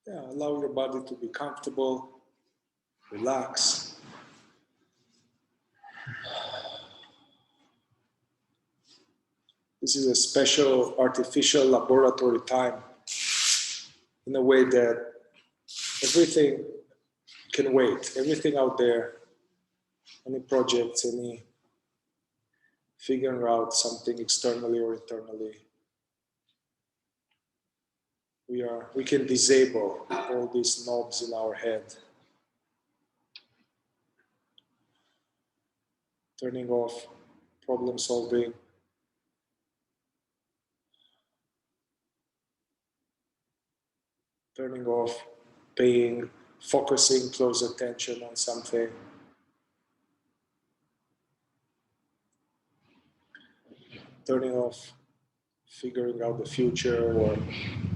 Yeah, allow your body to be comfortable, relax. This is a special artificial laboratory time in a way that everything can wait. Everything out there, any projects, any figuring out something externally or internally, we can disable all these knobs in our head, turning off problem solving, turning off paying, focusing close attention on something, turning off figuring out the future or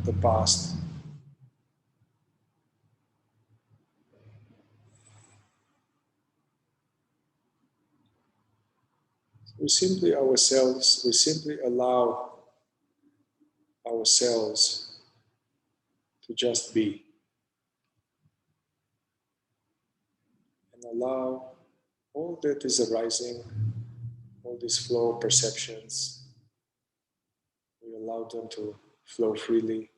the past. We simply allow ourselves to just be and allow all that is arising, all these flow of perceptions, we allow them to flow freely.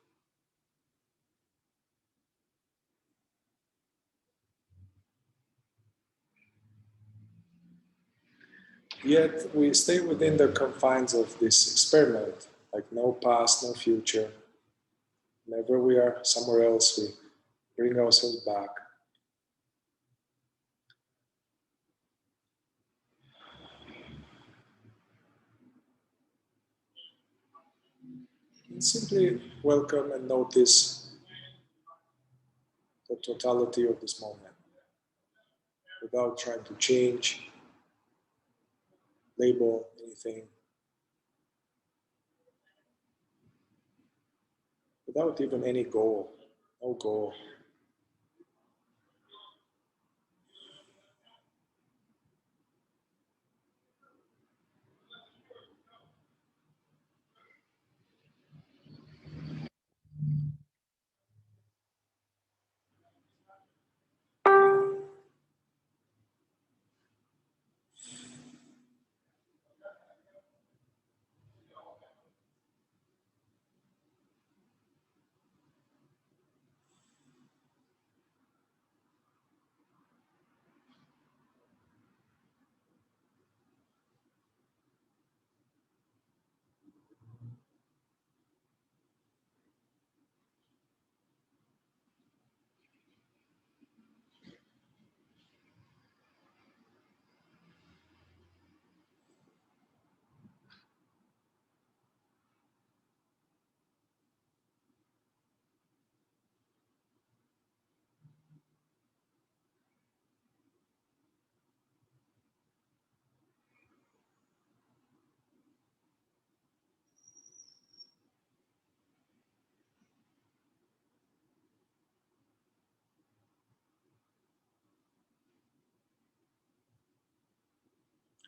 Yet we stay within the confines of this experiment, like no past, no future. Whenever we are somewhere else, we bring ourselves back. And simply welcome and notice the totality of this moment without trying to change, label anything, without even any goal, no goal.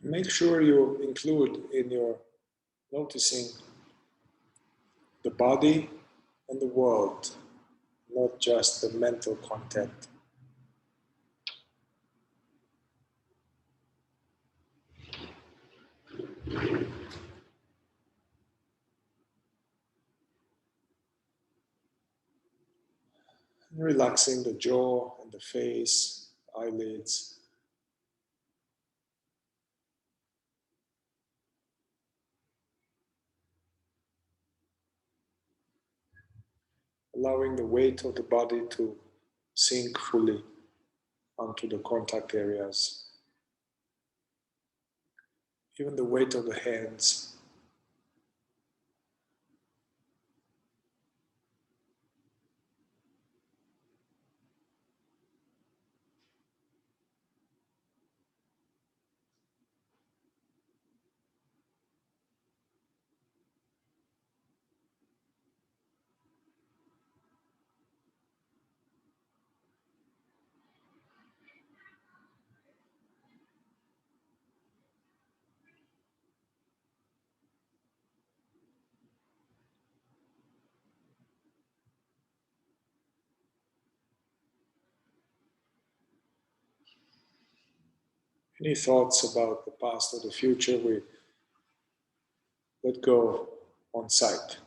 Make sure you include in your noticing the body and the world, not just the mental content. Relaxing the jaw and the face, eyelids, allowing the weight of the body to sink fully onto the contact areas, even the weight of the hands. Any thoughts about the past or the future, we let go on sight.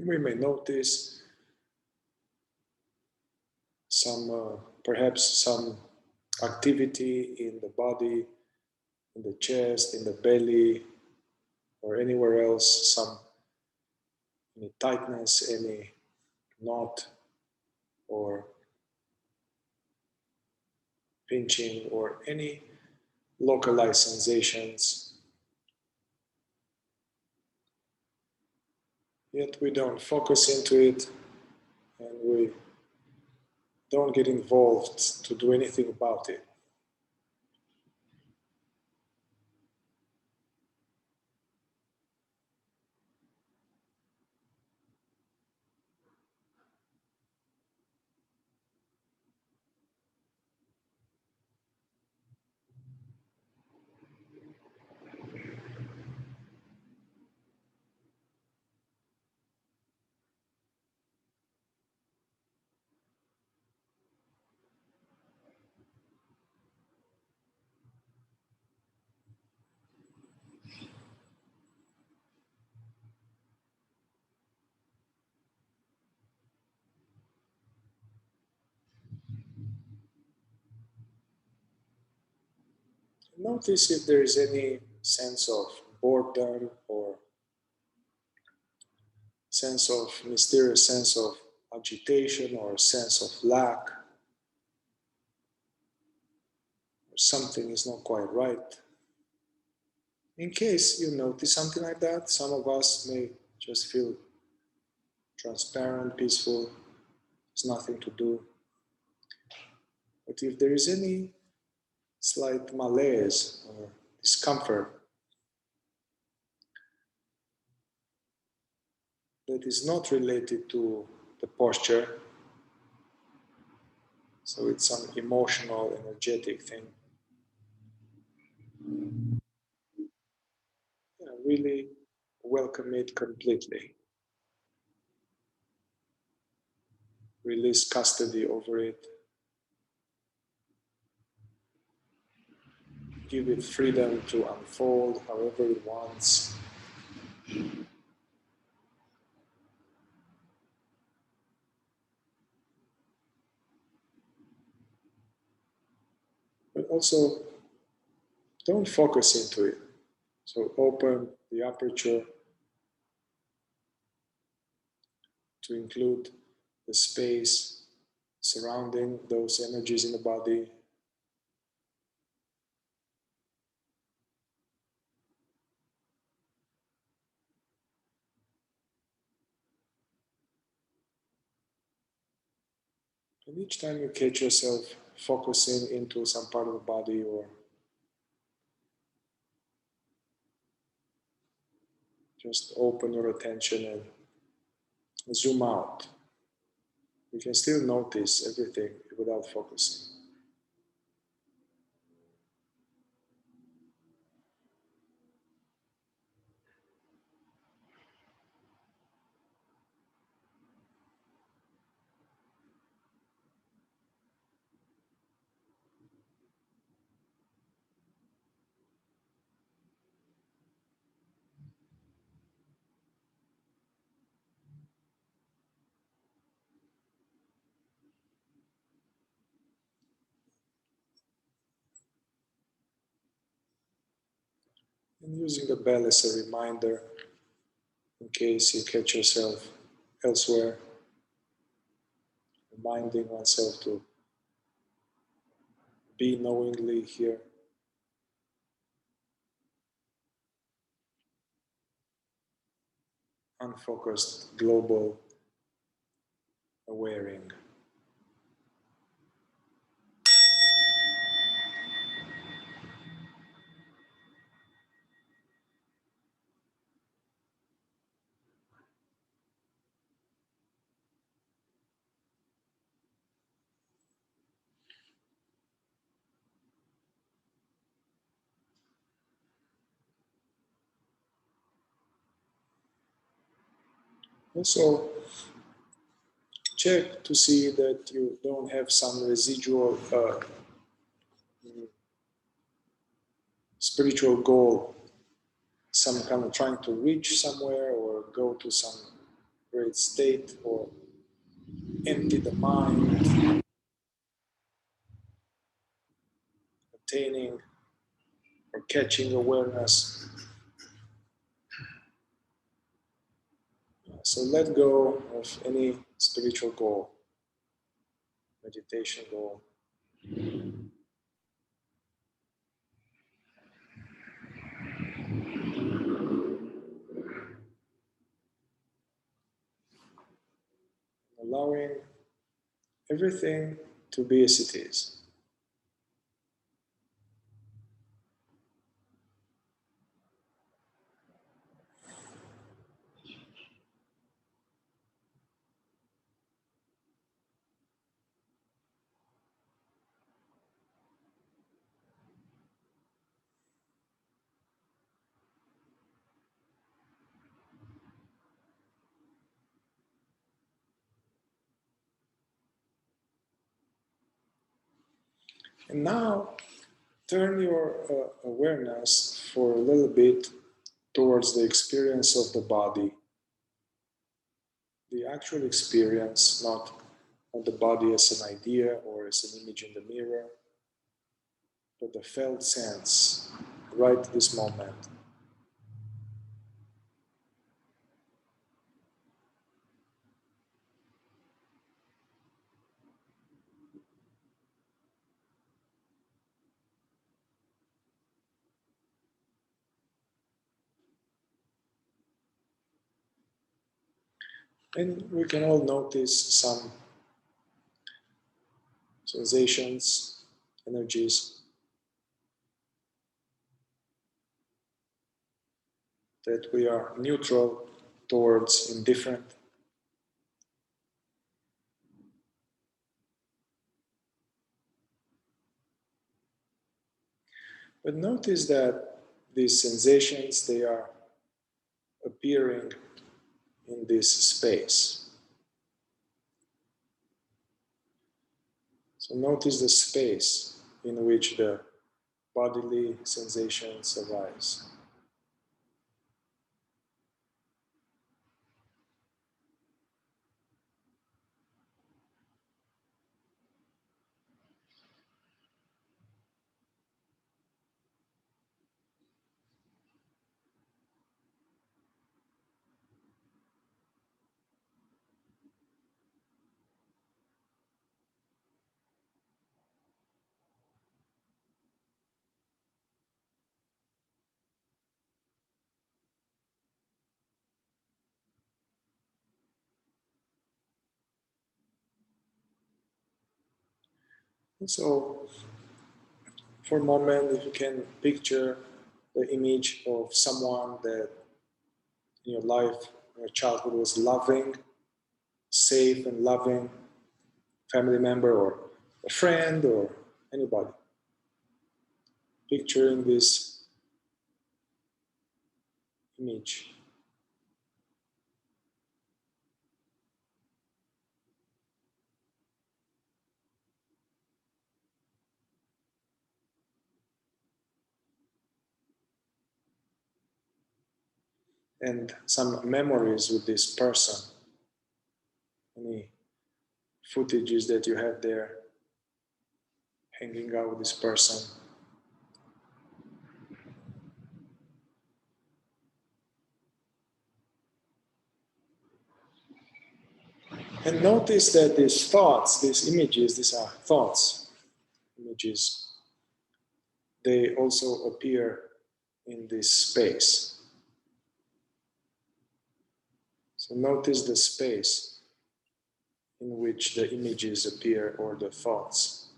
We may notice some, perhaps some activity in the body, in the chest, in the belly, or anywhere else, some any tightness, any knot, or pinching, or any localized sensations. Yet we don't focus into it, and we don't get involved to do anything about it. Notice if there is any sense of boredom or sense of mysterious sense of agitation or sense of lack, or something is not quite right. In case you notice something like that, some of us may just feel transparent, peaceful, there's nothing to do. But if there is any slight malaise or discomfort that is not related to the posture, so it's some emotional, energetic thing, really welcome it completely. Release custody over it. Give it freedom to unfold however it wants. But also, don't focus into it. So open the aperture to include the space surrounding those energies in the body. And each time you catch yourself focusing into some part of the body, or just open your attention and zoom out, you can still notice everything without focusing. And using the bell as a reminder in case you catch yourself elsewhere, reminding oneself to be knowingly here. Unfocused, global awareing. Also, check to see that you don't have some residual spiritual goal, some kind of trying to reach somewhere or go to some great state or empty the mind, attaining or catching awareness. So let go of any spiritual goal, meditation goal. Allowing everything to be as it is. And now turn your awareness for a little bit towards the experience of the body, the actual experience, not of the body as an idea or as an image in the mirror, but the felt sense right this moment. And we can all notice some sensations, energies that we are neutral towards, indifferent. But notice that these sensations, they are appearing in this space. So notice the space in which the bodily sensations arise. And so, for a moment, if you can picture the image of someone that in your life, in your childhood was loving, safe and loving, family member or a friend or anybody. Picturing this image. And some memories with this person, any footages that you have there, hanging out with this person. And notice that these thoughts, these images, these are thoughts, images, they also appear in this space. So notice the space in which the images appear or the thoughts.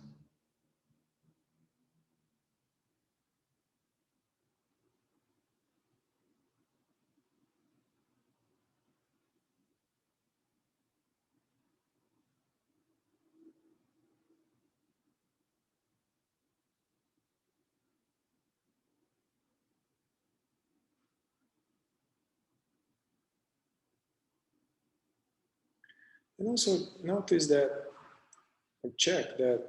And also notice that, or check that,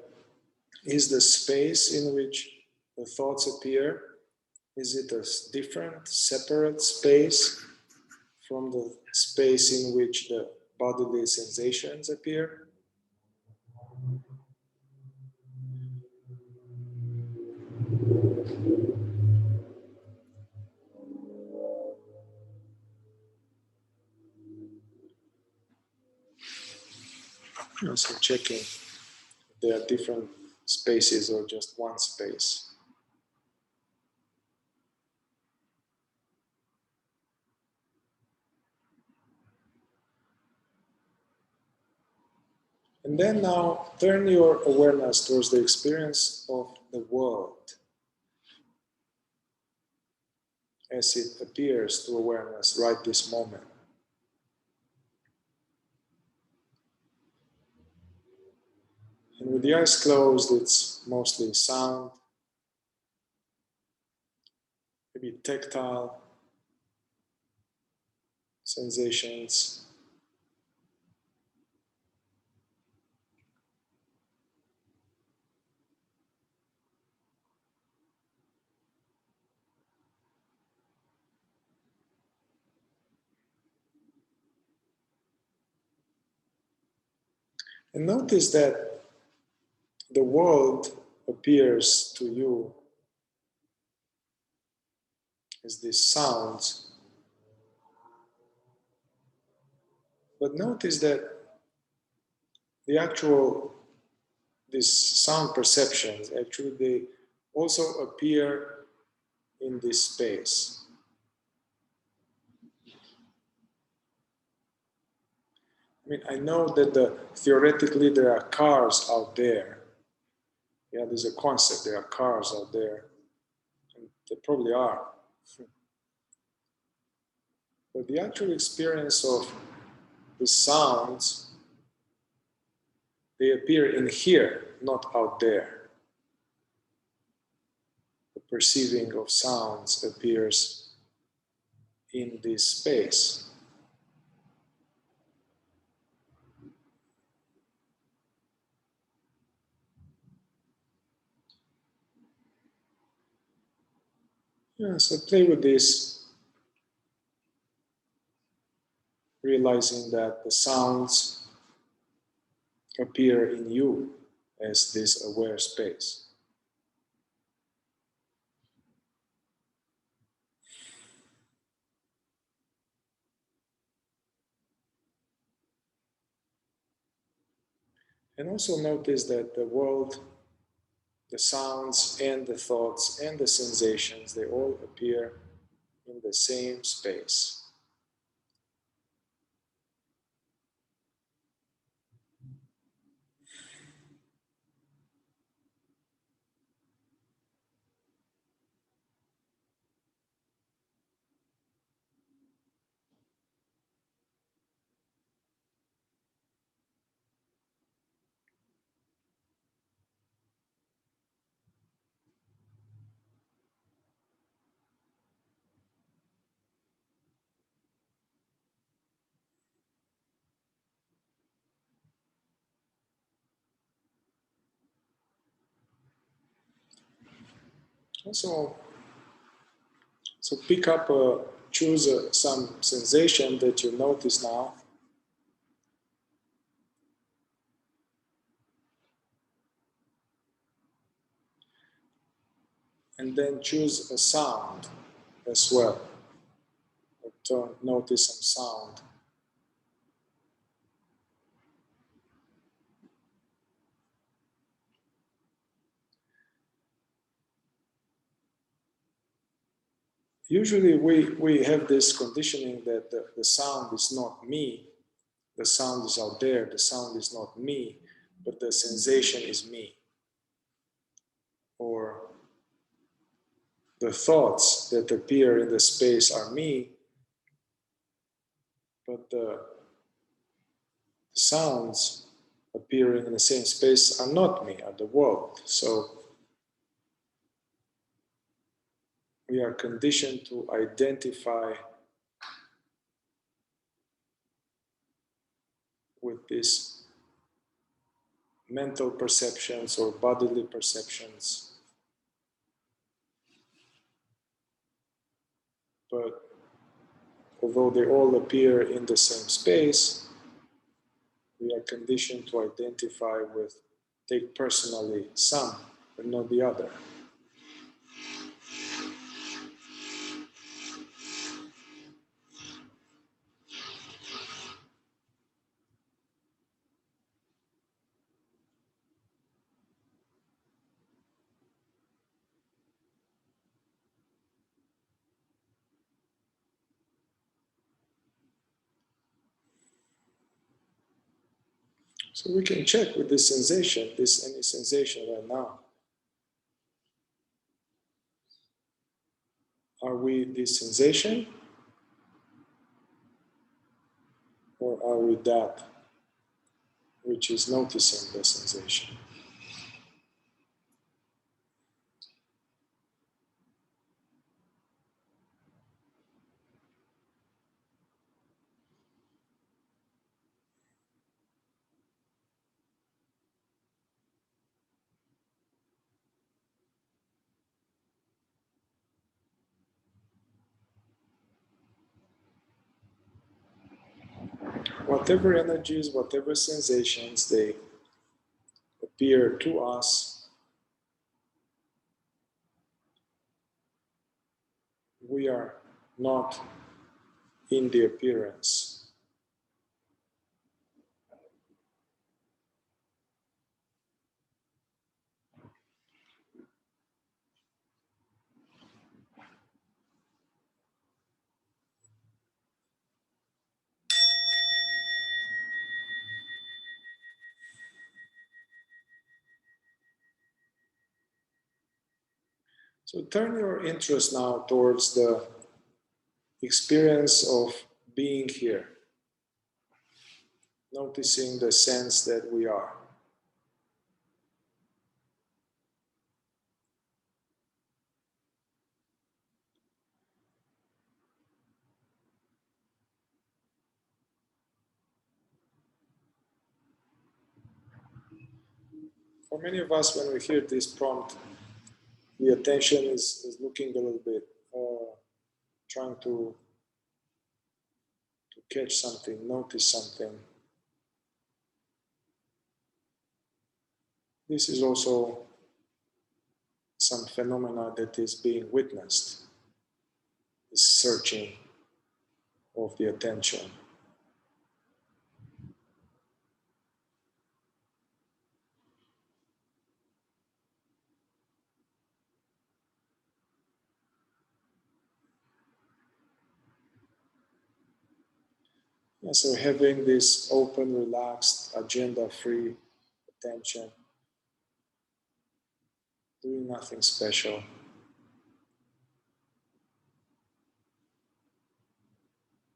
is the space in which the thoughts appear, is it a different, separate space from the space in which the bodily sensations appear? Also checking if there are different spaces or just one space. And then now turn your awareness towards the experience of the world as it appears to awareness right this moment. And with the eyes closed, it's mostly sound, maybe tactile sensations. And notice that the world appears to you as these sounds. But notice that the actual, these sound perceptions, actually they also appear in this space. I mean, I know that theoretically there are cars out there. Yeah, there's a concept, there are cars out there. And there probably are. But the actual experience of the sounds, they appear in here, not out there. The perceiving of sounds appears in this space. Yeah, so play with this, realizing that the sounds appear in you as this aware space. And also notice that the world, the sounds and the thoughts and the sensations, they all appear in the same space. Also, so pick up, choose some sensation that you notice now. And then choose a sound as well. Notice some sound. Usually we have this conditioning that the sound is not me, the sound is out there, the sound is not me, but the sensation is me. Or the thoughts that appear in the space are me, but the sounds appearing in the same space are not me, are the world. So we are conditioned to identify with these mental perceptions or bodily perceptions. But although they all appear in the same space, we are conditioned to identify with, take personally some, but not the other. So we can check with this sensation, any sensation right now. Are we this sensation? Or are we that which is noticing the sensation? Whatever energies, whatever sensations they appear to us, we are not in the appearance. So turn your interest now towards the experience of being here, noticing the sense that we are. For many of us, when we hear this prompt, the attention is looking a little bit, trying to catch something, notice something. This is also some phenomena that is being witnessed, this searching of the attention. And so having this open, relaxed, agenda-free attention, doing nothing special.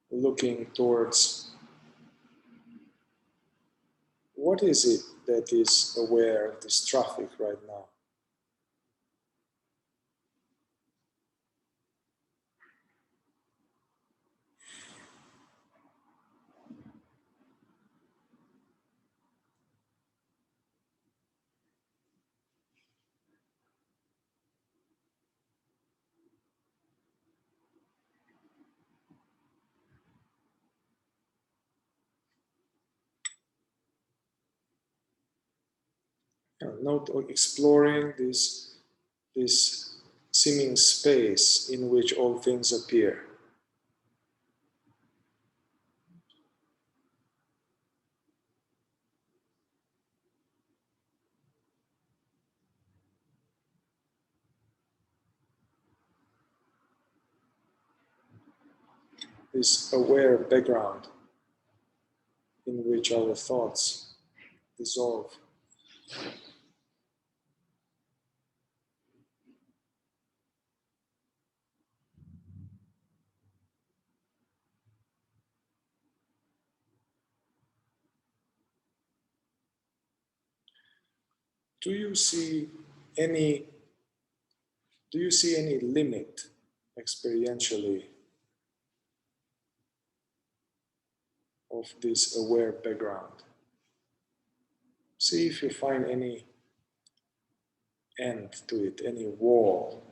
Looking towards what is it that is aware of this traffic right now? Not exploring this seeming space in which all things appear. This aware background in which our thoughts dissolve. Do you see any limit experientially of this aware background. See if you find any end to it, any wall.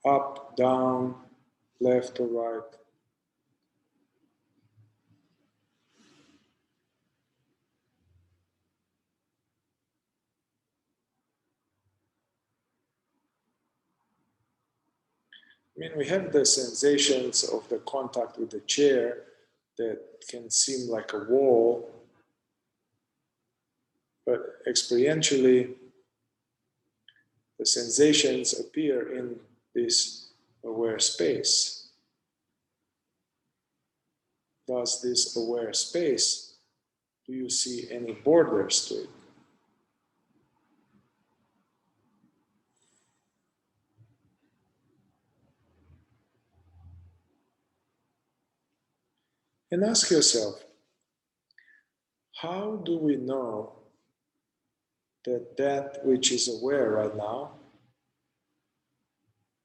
Up, down, left or right. I mean, we have the sensations of the contact with the chair that can seem like a wall, but experientially, the sensations appear in this aware space. Does this aware space, do you see any borders to it? And ask yourself, how do we know that that which is aware right now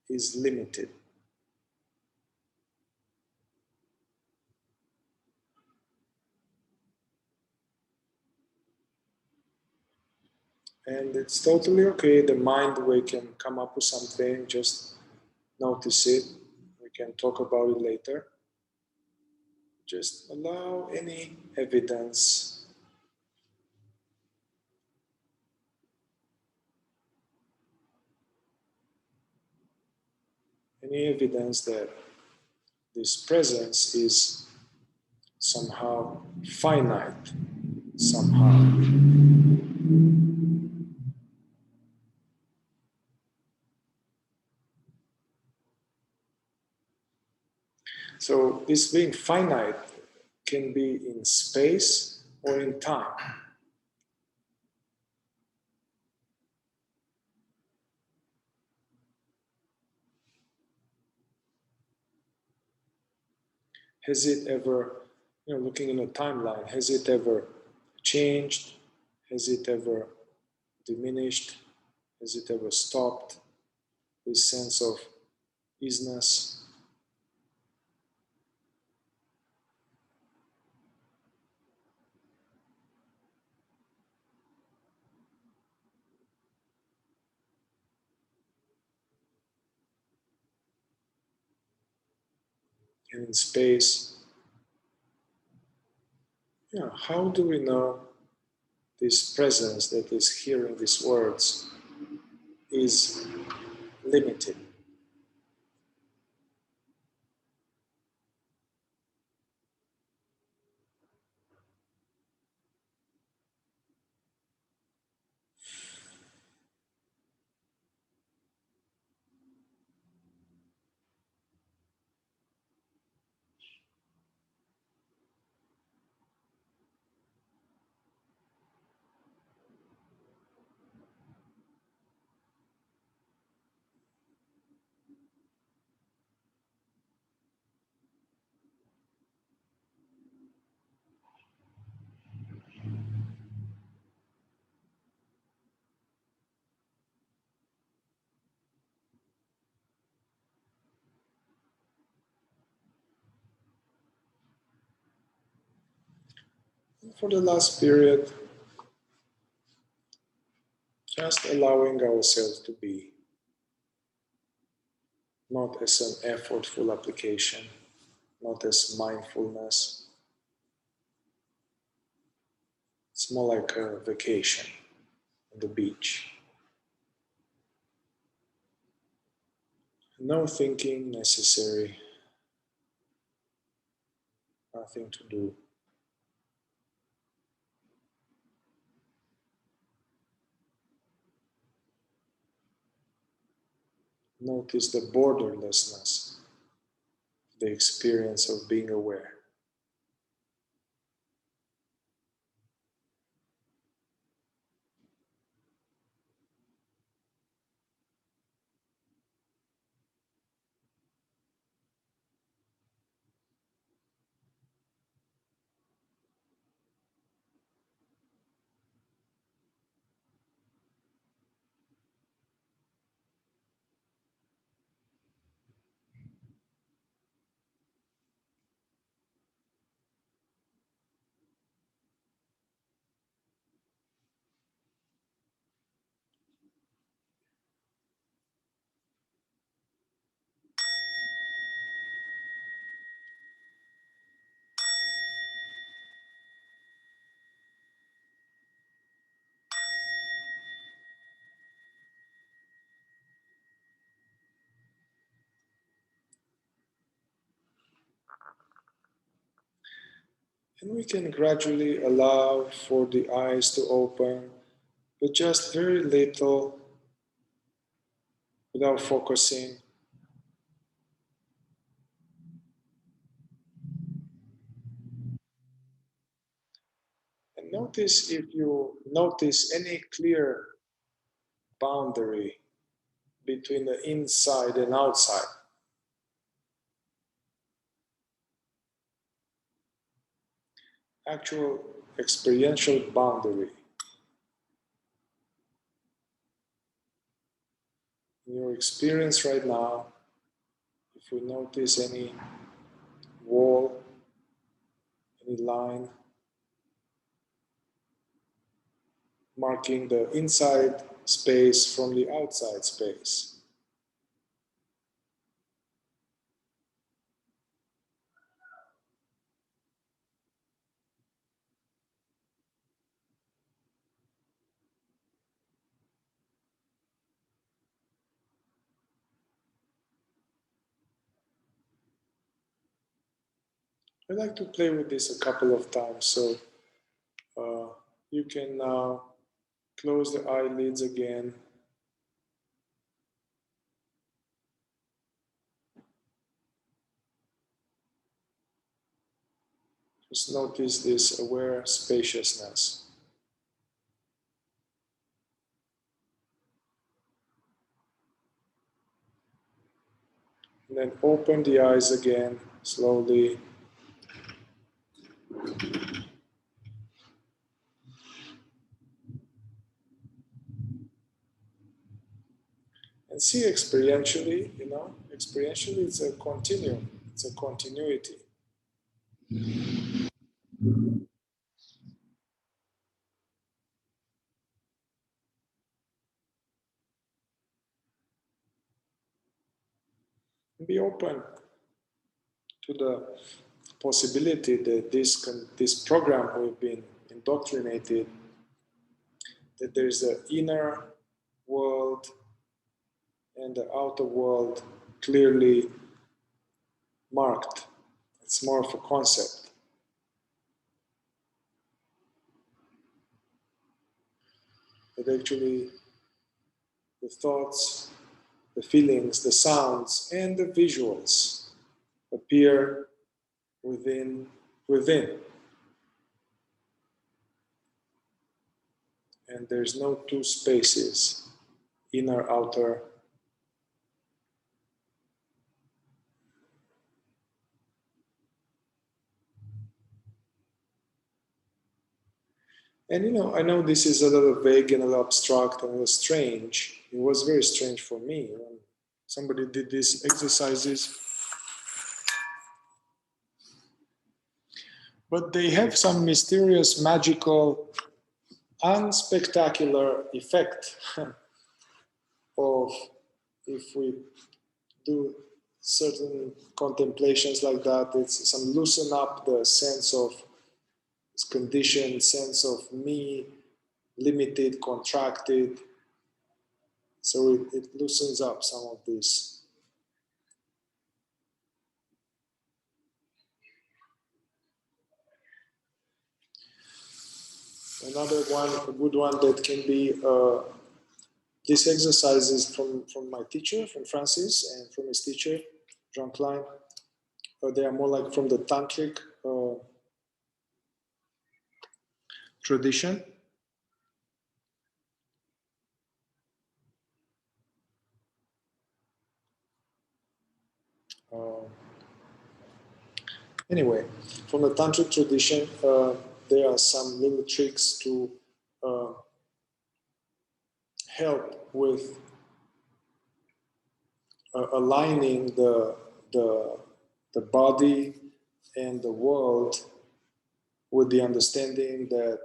is limited? And it's totally okay. The mind, we can come up with something, just notice it. We can talk about it later. Just allow any evidence, that this presence is somehow finite, somehow. So this being finite can be in space or in time. Has it ever, looking in a timeline, has it ever changed? Has it ever diminished? Has it ever stopped? This sense of isness. And in space, how do we know this presence that is hearing these words is limited? For the last period, just allowing ourselves to be, not as an effortful application, not as mindfulness. It's more like a vacation on the beach. No thinking necessary, nothing to do. Notice the borderlessness, the experience of being aware. And we can gradually allow for the eyes to open, but just very little without focusing. And notice if you notice any clear boundary between the inside and outside. Actual experiential boundary. In your experience right now, if you notice any wall, any line marking the inside space from the outside space. I like to play with this a couple of times, so you can now close the eyelids again. Just notice this aware spaciousness. And then open the eyes again slowly. And see experientially, experientially it's a continuum, it's a continuity. Be open to the possibility that this program we've been indoctrinated, that there's the inner world and the outer world clearly marked. It's more of a concept. That actually the thoughts, the feelings, the sounds, and the visuals appear within. And there's no two spaces, inner, outer. And I know this is a little vague and a little abstract and a little strange. It was very strange for me when somebody did these exercises. But they have some mysterious, magical, unspectacular effect of if we do certain contemplations like that. It's some loosen up the sense of conditioned sense of me, limited, contracted. So it loosens up some of this. Another one, a good one that can be this exercise is from my teacher, from Francis, and from his teacher, John Klein. They are more like from the tantric tradition. Anyway, from the tantric tradition, there are some little tricks to help with aligning the body and the world with the understanding that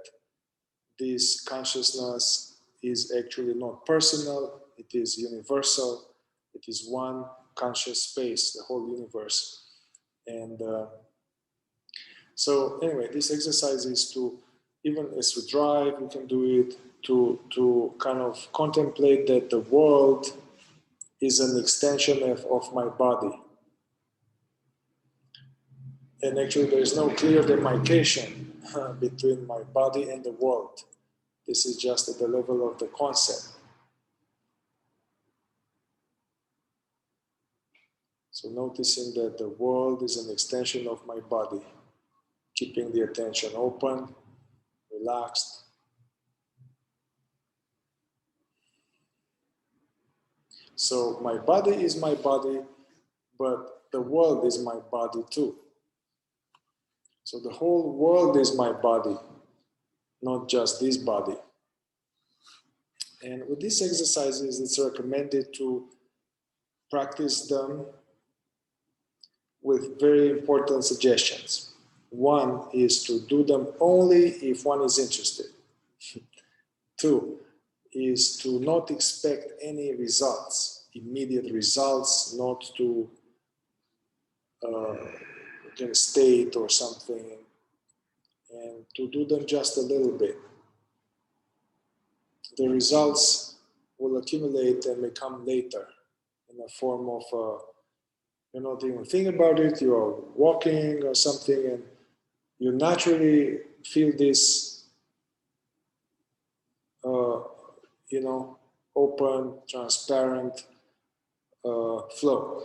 this consciousness is actually not personal, it is universal, it is one conscious space, the whole universe. And so anyway, this exercise is to, even as we drive, we can do it to kind of contemplate that the world is an extension of my body. And actually there is no clear demarcation between my body and the world. This is just at the level of the concept. So noticing that the world is an extension of my body, keeping the attention open, relaxed. So my body is my body, but the world is my body too. So the whole world is my body, not just this body. And with these exercises, it's recommended to practice them with very important suggestions. One is to do them only if one is interested. Two is to not expect any results, immediate results, not to get a state or something, and to do them just a little bit. The results will accumulate and may come later in the form of you're not even thinking about it, you're walking or something, and you naturally feel this, open, transparent flow.